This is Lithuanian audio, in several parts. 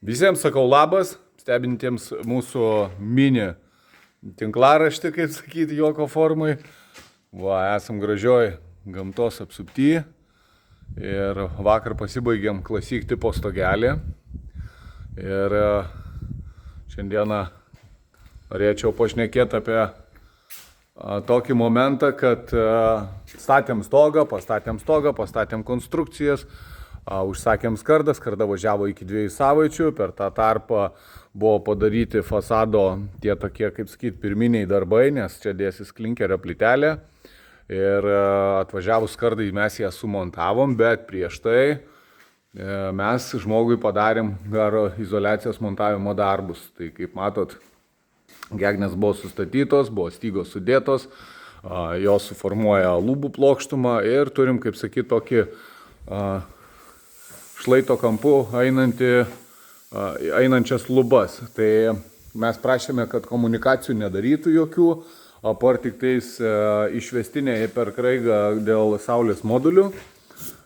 Visiems sakau labas, stebintiems mūsų mini tinklaraštį, kaip sakyti, juoko formai. Esam gražioj gamtos apsupty ir vakar pasibaigėm Classic tipo stogelį. Ir šiandieną norėčiau pašnekėti apie tokį momentą, kad statėm stogą, pastatėm konstrukcijas, užsakėm skardą, skarda važiavo iki 2 savaičių, per tą tarpą buvo padaryti fasado tie tokie, kaip sakyti, pirminiai darbai, nes čia dėsis klinkerio plytelė. Ir atvažiavus skardai mes ją sumontavom, bet prieš tai mes žmogui padarėm garo izoliacijos montavimo darbus. Tai kaip matot, gegnės buvo sustatytos, buvo stygos sudėtos, jos suformuoja lubų plokštumą ir turim, kaip sakyti, tokį šlaito kampu einančias lubas. Tai mes prašėme, kad komunikacijų nedarytų jokių, apart tik tais išvestinė per kraigą dėl saulės modulių.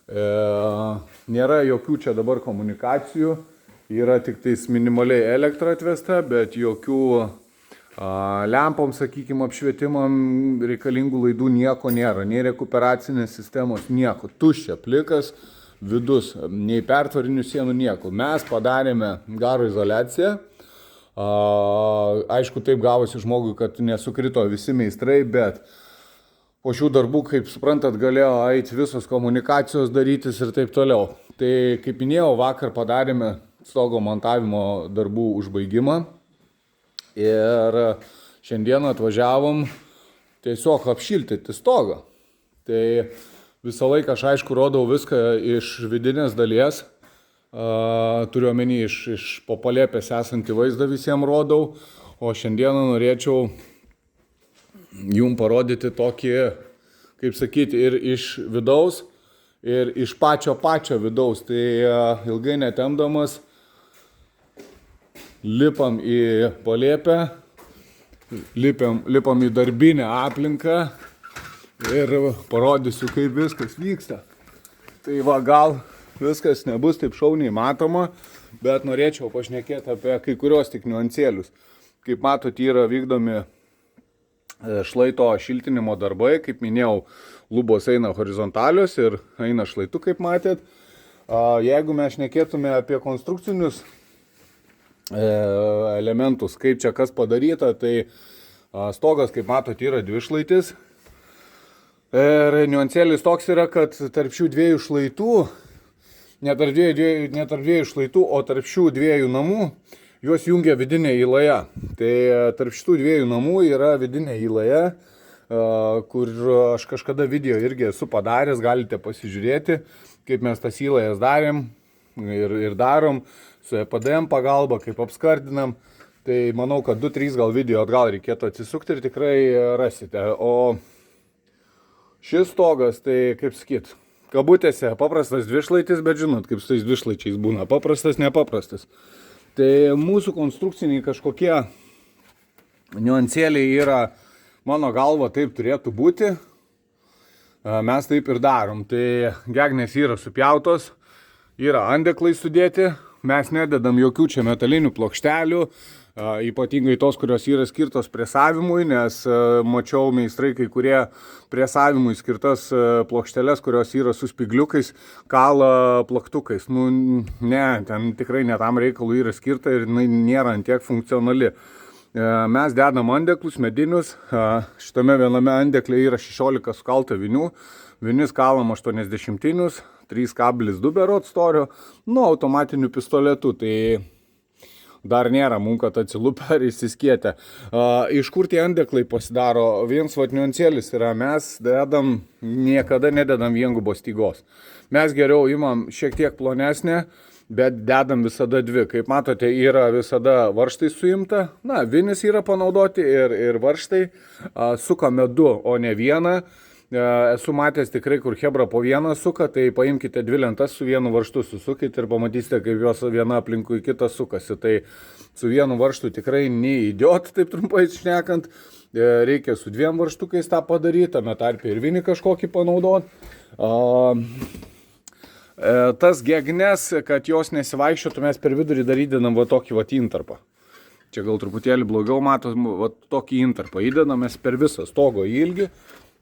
Nėra jokių čia dabar komunikacijų, yra tik tais minimaliai elektra atvesta, bet jokių lempom, sakykime, apšvietimam reikalingų laidų nieko nėra, nei rekuperacinės sistemos, nieko, tuščia, plikas vidus, nei pertvarinių sienų, nieko. Mes padarėme garo izoliaciją. Aišku, taip gavosi žmogui, kad nesukrito visi meistrai, bet po šių darbų, kaip suprantat, galėjo eiti visos komunikacijos darytis ir taip toliau. Tai, kaip minėjau, vakar padarėme stogo montavimo darbų užbaigimą ir šiandieną atvažiavom tiesiog apšiltyti stogą. Tai visą laiką aš aišku rodau viską iš vidinės dalies. Turiu omeny iš po palėpės esantį vaizdą visiems rodau, o šiandieną norėčiau jums parodyti tokį, kaip sakyti, ir iš vidaus, ir iš pačio vidaus. Tai ilgai netemdamas lipam į palėpę, lipam į darbinę aplinką ir parodysiu, kaip viskas vyksta. Tai va, gal viskas nebus taip šauniai matoma, bet norėčiau pašnekėti apie kai kurios tik niuansėlius. Kaip matot, yra vykdomi šlaito šiltinimo darbai, kaip minėjau, lubos eina horizontalios ir eina šlaitu, kaip matėt. Jeigu mes šnekėtume apie konstrukcinius elementus, kaip čia kas padaryta, tai stogas, kaip matot, yra dvišlaitis. Ir niuansėlis toks yra, kad tarp šių dviejų šlaitų, ne tarp dviejų šlaitų, o tarp šių dviejų namų, juos jungia vidinė įlaja. Tai tarp šitų dviejų namų yra vidinė įlaja, kur aš kažkada video irgi esu padaręs, galite pasižiūrėti, kaip mes tas įlajas darėm ir darom, su EPDM pagalba, kaip apskardinam. Tai manau, kad 2-3 gal video atgal reikėtų atsisukti ir tikrai rasite. O šis stogas, tai kaip sakyt, kabutėse paprastas dvišlaitis, bet žinot, kaip su tais dvišlaičiais būna, paprastas, nepaprastas. Tai mūsų konstrukciniai kažkokie niuansėliai yra, mano galva, taip turėtų būti. Mes taip ir darom. Tai gegnės yra supjautos, yra andeklai sudėti, mes nededam jokių čia metalinių plokštelių, ypatingai tos, kurios yra skirtos presavimui, nes mačiau meistrai, kai kurie presavimui skirtas plokšteles, kurios yra su spigliukais, kala plaktukais. Nu, ne, ten tikrai ne tam reikalų yra skirta ir nėra antiek funkcionali. Mes dedam andeklus medinius, šitame viename andekle yra 16 sukalta vinių, vinis kalam 80-inius, 3,2 berot storio, nu automatiniu pistoletu, tai dar nėra mum, kad atsilupę ar įsiskietę. Iš kur tie andeklai pasidaro? Vienas niuansėlis yra, mes niekada nededam viengubos stygos. Mes geriau imam šiek tiek plonesnę, bet dedam visada dvi. Kaip matote, yra visada varžtai suimta. Na, vinis yra panaudoti ir varžtai. Sukame 2, o ne 1. Esu matęs tikrai, kur hebra po vieną suka, tai paimkite 2 lentas su vienu varžtu, susukite ir pamatysite, kaip jos viena aplinkui kitą sukasi. Tai su vienu varžtu tikrai neįdėt, taip trumpai šnekant. Reikia su 2 varžtukais tą padaryti, tame tarpe ir vinį kažkokį panaudoti. Tas gegnes, kad jos nesivaikščiotų, mes per vidurį darydinam va tokį va intarpą. Čia gal truputėlį blogiau matos, va tokį intarpą įdedam mes per visą stogo ilgį,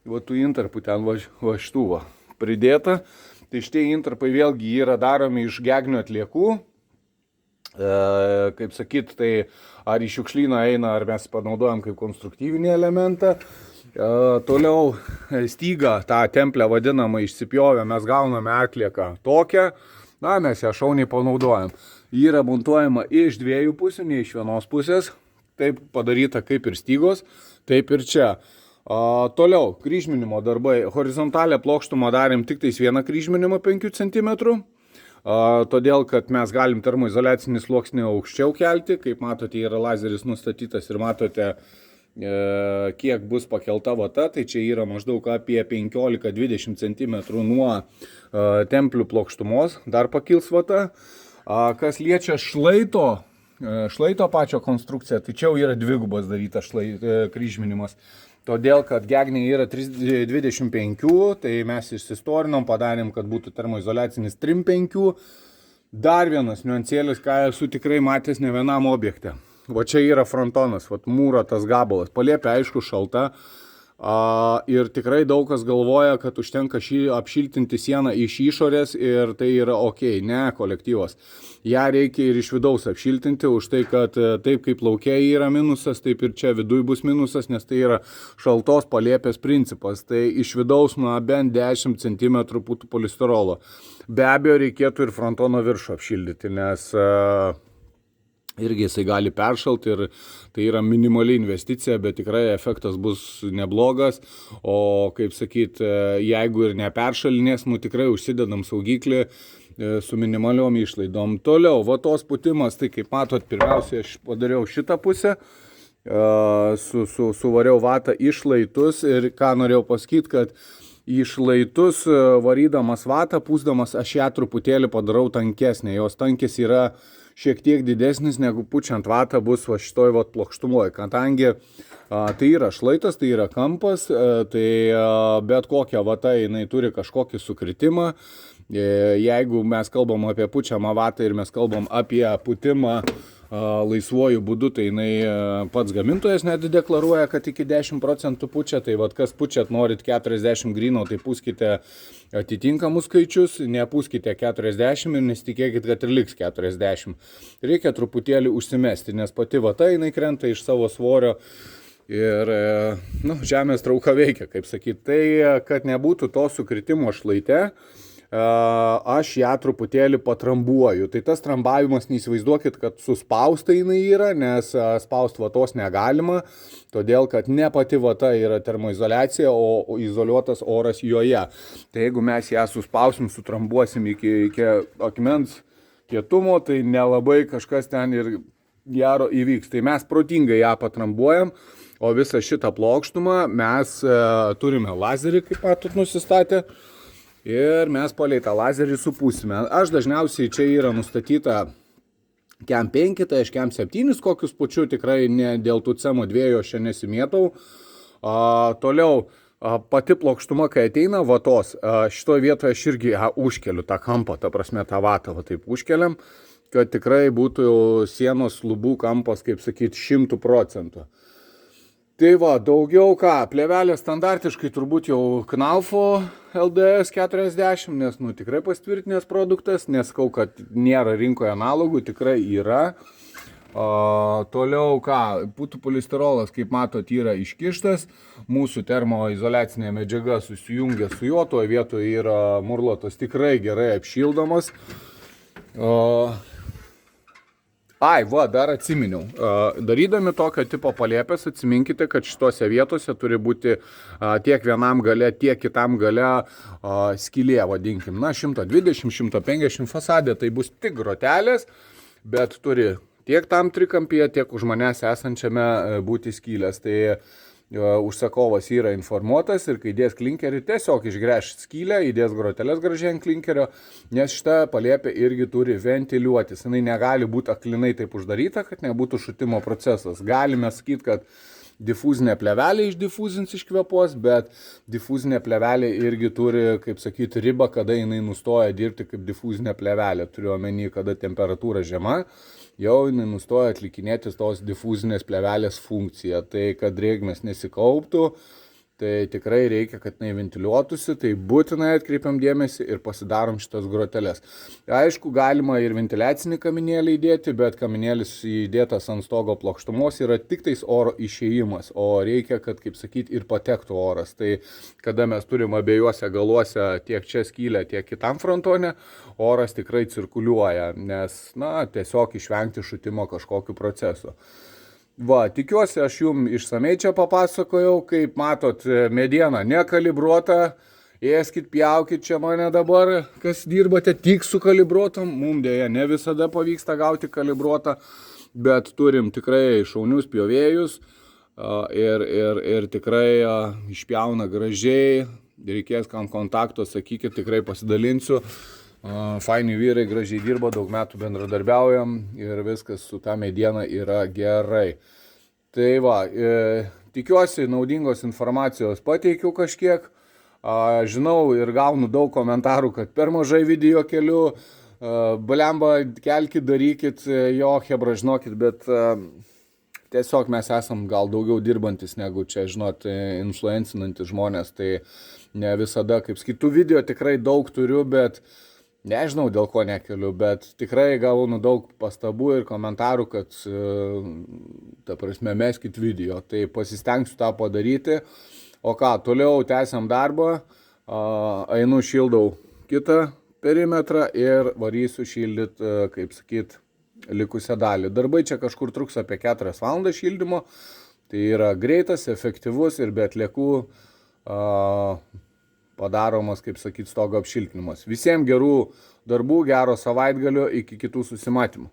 va tų intarpų ten va šitų va pridėta. Tai šitie intarpai vėlgi yra daromi iš gegnio atliekų. Kaip sakyt, tai ar į šiukšlyną eina, ar mes panaudojam kaip konstruktyvinį elementą. Toliau stygą, tą templę vadinamą išsipjovę, mes gauname atlieką tokią, na, mes ją šauniai panaudojam. Ji yra montuojama iš dviejų pusių, ne iš vienos pusės. Taip padaryta kaip ir stygos, taip ir čia. Toliau, kryžminimo darbai. Horizontalę plokštumą darėm tik tais vieną kryžminimą 5 cm. Todėl, kad mes galim termoizoliacinį sluoksnį aukščiau kelti. Kaip matote, yra lazeris nustatytas ir matote, kiek bus pakelta vata. Tai čia yra maždaug apie 15-20 cm nuo templių plokštumos. Dar pakils vata. Kas liečia šlaito pačio konstrukciją, tai čia jau yra dvigubas darytas kryžminimas. Todėl, kad gegniai yra 3,25, tai mes išsistorinom, padarėm, kad būtų termoizoliacinis 3,5. Dar vienas niuansėlis, ką esu tikrai matęs ne vienam objekte. Va čia yra frontonas, va mūro tas gabalas. Palėpė aišku šalta. Ir tikrai daug kas galvoja, kad užtenka apšiltinti sieną iš išorės ir tai yra ok. Ne, kolektyvas. Ja reikia ir iš vidaus apšiltinti, už tai, kad taip kaip lauke yra minusas, taip ir čia viduj bus minusas, nes tai yra šaltos palėpės principas. Tai iš vidaus nuo bent 10 cm būtų polistirolo. Be abejo, reikėtų ir frontono viršų apšildyti, nes irgi jisai gali peršalti ir tai yra minimali investicija, bet tikrai efektas bus neblogas. O kaip sakyt, jeigu ir neperšalinės, tikrai užsidedam saugiklį su minimaliom išlaidom. Toliau, vatos putimas, tai kaip matot, pirmiausia, aš padariau šitą pusę, suvariau vatą į šlaitus ir ką norėjau pasakyti, kad į šlaitus varydamas vatą, pūsdamas, aš ją truputėlį padarau tankesnė. Jos tankis yra šiek tiek didesnis negu pučiant vatą bus va šitoj vat plokštumoje, kadangi tai yra šlaitas, tai yra kampas, tai bet kokia vata jinai turi kažkokį sukritimą. Jeigu mes kalbam apie pučiamą vatą ir mes kalbam apie putimą laisvuoju būdu, tai jinai pats gamintojas net deklaruoja, kad iki 10% pučia, tai vat kas pučiat norit 40 gryno, tai pūskite atitinkamus skaičius, nepūskite 40 ir nesitikėkit, kad ir liks 40. Reikia truputėlį užsimesti, nes pati vata jinai krenta iš savo svorio ir žemės trauka veikia, kaip sakyt. Tai, kad nebūtų to sukritimo šlaite, aš ją truputėlį patrambuoju. Tai tas trambavimas, neįsivaizduokit, kad suspausta jinai yra, nes spaust vatos negalima, todėl, kad ne pati vata yra termoizoliacija, o izoliuotas oras joje. Tai jeigu mes ją suspausim, sutrambuosim iki akmens kietumo, tai nelabai kažkas ten ir gero įvyks. Tai mes protingai ją patrambuojam, o visą šitą plokštumą mes turime lazerį, kaip matot, nusistatę. Ir mes palei tą lazerį supūsime. Aš dažniausiai čia yra nustatyta KEM 5, tai aš KEM 7 kokius pučiu, tikrai ne dėl tų CEMO 2 aš čia nesimėtau. Toliau, pati plokštuma, kai ateina vatos, šitoje vietoje aš irgi užkeliu tą kampą, ta prasme tą vatą, va taip užkeliam, kad tikrai būtų sienos lubų kampas, kaip sakyt, 100%. Tai va, daugiau ką, plėvelė standartiškai turbūt jau Knaufo LDS 40, nes tikrai pasitvirtinęs produktas, neskau, kad nėra rinkoje analogų, tikrai yra. Toliau ką, putų polistirolas, kaip matot, yra iškištas, mūsų termoizoliacinė medžiaga susijungia su juo, toje vietoje yra murlotas tikrai gerai apšildomas. Dar atsiminiau. Darydami tokio tipo palėpės, atsiminkite, kad šitose vietose turi būti tiek vienam gale, tiek kitam gale skylė, vadinkim. 120-150 fasadė, tai bus tik grotelės, bet turi tiek tam trikampyje, tiek už manęs esančiame būti skylės. Tai užsakovas yra informuotas ir kai įdės klinkerį, tiesiog išgręš skylę, įdės groteles gražiai ant klinkerio, nes šita palėpė irgi turi ventiliuotis. Jinai negali būti aklinai taip uždaryta, kad nebūtų šutimo procesas. Galime sakyti, kad difuzinę plėvelę išdifuzins iškvėpuos, bet difuzinė plėvelė irgi turi, kaip sakyti, ribą, kada jinai nustoja dirbti kaip difuzinė plėvelė. Turiu omeny, kada temperatūra žema, jau jinai nustoja atlikinėti tos difuzinės plėvelės funkciją. Tai kad drėgmės nesikauptų, tai tikrai reikia, kad jinai ventiliuotųsi, tai būtinai atkreipiam dėmesį ir pasidarom šitas groteles. Aišku, galima ir ventiliacinį kaminėlį įdėti, bet kaminėlis įdėtas ant stogo plokštumos yra tik tais oro išėjimas, o reikia, kad, kaip sakyti, ir patektų oras. Tai kada mes turim abiejuose galuose tiek čia skylę, tiek kitam frontone, oras tikrai cirkuliuoja, nes, tiesiog išvengti šutimo kažkokiu procesu. Va, tikiuosi, aš jums išsamei čia papasakojau, kaip matot, mediena nekalibruota, ėskit, pjaukit čia mane dabar, kas dirbate tik su kalibruotom, mums dėja ne visada pavyksta gauti kalibruotą, bet turim tikrai šaunius pjovėjus ir tikrai išpjauna gražiai, reikės kam kontakto, sakykit, tikrai pasidalinsiu. Faini vyrai, gražiai dirba, daug metų bendradarbiaujam ir viskas su ta mediena yra gerai. Tai va, tikiuosi naudingos informacijos pateikiu kažkiek. Žinau ir gaunu daug komentarų, kad per mažai video keliu, blemba, kelkit, darykit, jo, hebra, žinokit, bet tiesiog mes esam gal daugiau dirbantis negu čia, žinot, influencinantis žmonės, tai ne visada, kaip skitų video tikrai daug turiu, bet nežinau, dėl ko nekeliu, bet tikrai gaunu daug pastabų ir komentarų, kad, ta prasme, meskit video. Tai pasistengsiu tą padaryti. O ką, toliau tęsiam darbą, einu šildau kitą perimetrą ir varysiu šildyti, kaip sakyt, likusią dalį. Darbai čia kažkur truks apie 4 valandas šildymo. Tai yra greitas, efektyvus ir be atliekų padaromas, kaip sakyt, stogo apšiltinimas. Visiems gerų darbų, gero savaitgalio, iki kitų susimatymų.